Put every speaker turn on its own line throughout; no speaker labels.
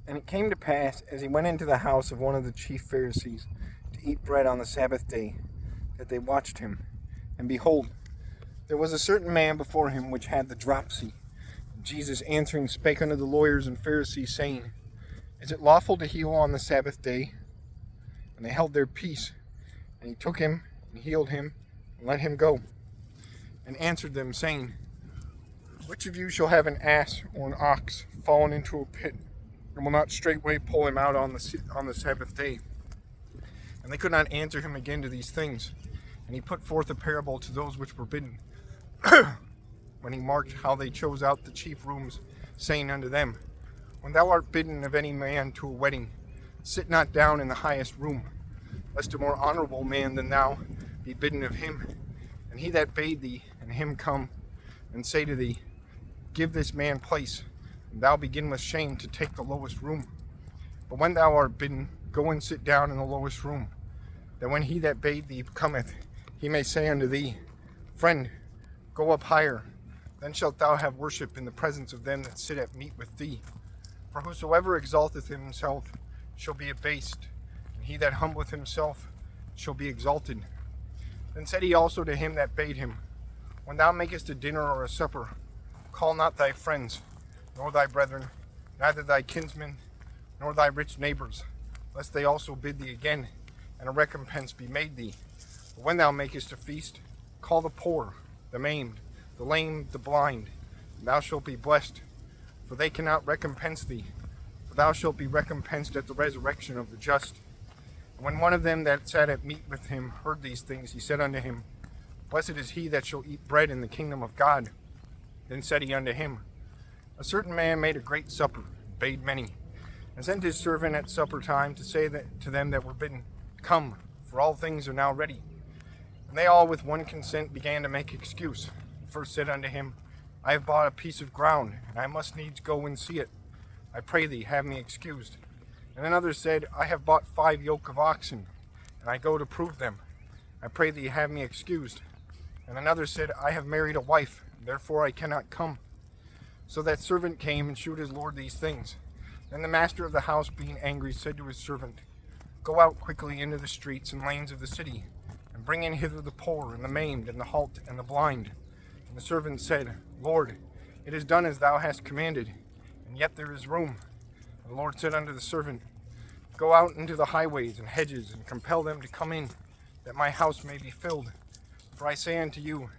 And it came to pass, as he went into the house of one of the chief Pharisees to eat bread on the Sabbath day, that they watched him. And behold, there was a certain man before him which had the dropsy. And Jesus answering spake unto the lawyers and Pharisees, saying, Is it lawful to heal on the Sabbath day? And they held their peace. And he took him, and healed him, and let him go. And answered them, saying, Which of you shall have an ass or an ox fallen into a pit, and will not straightway pull him out on the Sabbath day? And they could not answer him again to these things. And he put forth a parable to those which were bidden, when he marked how they chose out the chief rooms, saying unto them, When thou art bidden of any man to a wedding, sit not down in the highest room, lest a more honorable man than thou be bidden of him. And he that bade thee and him come and say to thee, Give this man place, and thou begin with shame to take the lowest room. But when thou art bidden, go and sit down in the lowest room, that when he that bade thee cometh, he may say unto thee, Friend, go up higher, then shalt thou have worship in the presence of them that sit at meat with thee. For whosoever exalteth himself shall be abased, and he that humbleth himself shall be exalted. Then said he also to him that bade him, When thou makest a dinner or a supper, call not thy friends, nor thy brethren, neither thy kinsmen, nor thy rich neighbors, lest they also bid thee again, and a recompense be made thee. But when thou makest a feast, call the poor, the maimed, the lame, the blind, and thou shalt be blessed, for they cannot recompense thee, for thou shalt be recompensed at the resurrection of the just. And when one of them that sat at meat with him heard these things, he said unto him, Blessed is he that shall eat bread in the kingdom of God. Then said he unto him, A certain man made a great supper, and bade many, and sent his servant at supper time to say to them that were bidden, Come, for all things are now ready. And they all with one consent began to make excuse. The first said unto him, I have bought a piece of ground, and I must needs go and see it. I pray thee, have me excused. And another said, I have bought 5 yoke of oxen, and I go to prove them. I pray thee, have me excused. And another said, I have married a wife, therefore I cannot come. So that servant came and shewed his lord these things. Then the master of the house, being angry, said to his servant, Go out quickly into the streets and lanes of the city, and bring in hither the poor, and the maimed, and the halt, and the blind. And the servant said, Lord, it is done as thou hast commanded, and yet there is room. And the Lord said unto the servant, Go out into the highways and hedges, and compel them to come in, that my house may be filled. For I say unto you,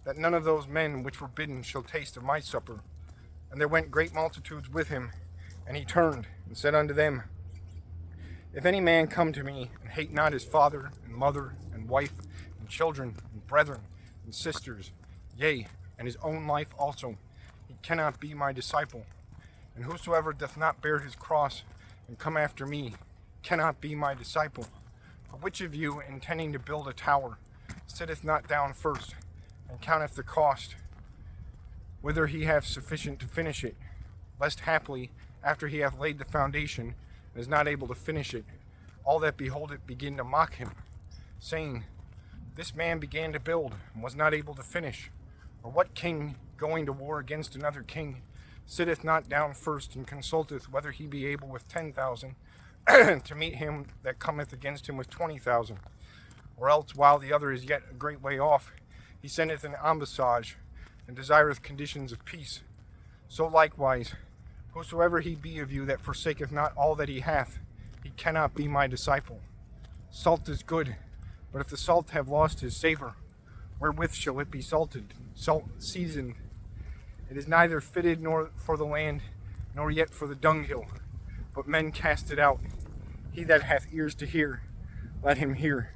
that none of those men which were bidden shall taste of my supper. And there went great multitudes with him, and he turned, and said unto them, If any man come to me, and hate not his father, and mother, and wife, and children, and brethren, and sisters, yea, and his own life also, he cannot be my disciple. And whosoever doth not bear his cross, and come after me, cannot be my disciple. For which of you, intending to build a tower, sitteth not down first, and counteth the cost, whether he have sufficient to finish it, lest haply, after he hath laid the foundation, and is not able to finish it, all that behold it begin to mock him, saying, This man began to build, and was not able to finish. Or what king, going to war against another king, sitteth not down first, and consulteth whether he be able with 10,000 to meet him that cometh against him with 20,000? Or else, while the other is yet a great way off, he sendeth an ambassage, and desireth conditions of peace. So likewise, whosoever he be of you that forsaketh not all that he hath, he cannot be my disciple. Salt is good, but if the salt have lost his savor, wherewith shall it be salted, seasoned? It is neither fitted nor for the land, nor yet for the dunghill, but men cast it out. He that hath ears to hear, let him hear.